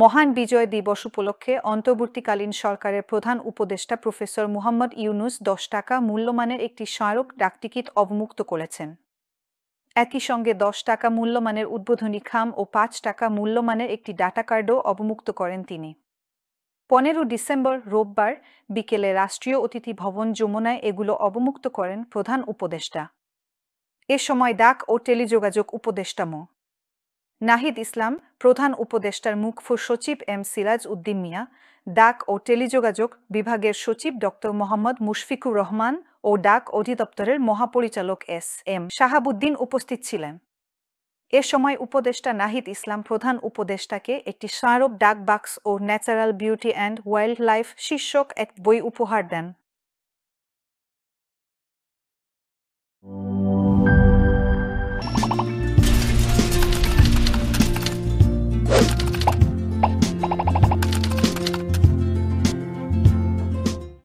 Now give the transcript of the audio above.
মহান বিজয় দিবস উপলক্ষে অন্তর্বর্তীকালীন সরকারের প্রধান উপদেষ্টা প্রফেসর মুহাম্মদ ইউনূস ১০ টাকা মূল্যমানের একটি স্মারক ডাকটিকিট অবমুক্ত করেছেন। একই সঙ্গে ১০ টাকা মূল্যমানের উদ্বোধনী খাম ও ৫ টাকা মূল্যমানের একটি ডাটা কার্ডও অবমুক্ত করেন তিনি। ১৫ ডিসেম্বর রোববার বিকেলে রাষ্ট্রীয় অতিথি ভবন যমুনায় এগুলো অবমুক্ত করেন প্রধান উপদেষ্টা। এ সময় ডাক ও টেলিযোগাযোগ উপদেষ্টা মো. নাহিদ ইসলাম, প্রধান উপদেষ্টার মুখফুর সচিব এম সিরাজ উদ্দিন মিয়া, ডাক ও টেলিযোগাযোগ বিভাগের সচিব ড. মোহাম্মদ মুশফিকুর রহমান ও ডাক অধিদপ্তরের মহাপরিচালক এস এম শাহাবুদ্দিন উপস্থিত ছিলেন। এ সময় উপদেষ্টা নাহিদ ইসলাম প্রধান উপদেষ্টাকে একটি স্মারক ডাক বাক্স ও natural beauty and wildlife শীর্ষক এক বই উপহার দেন।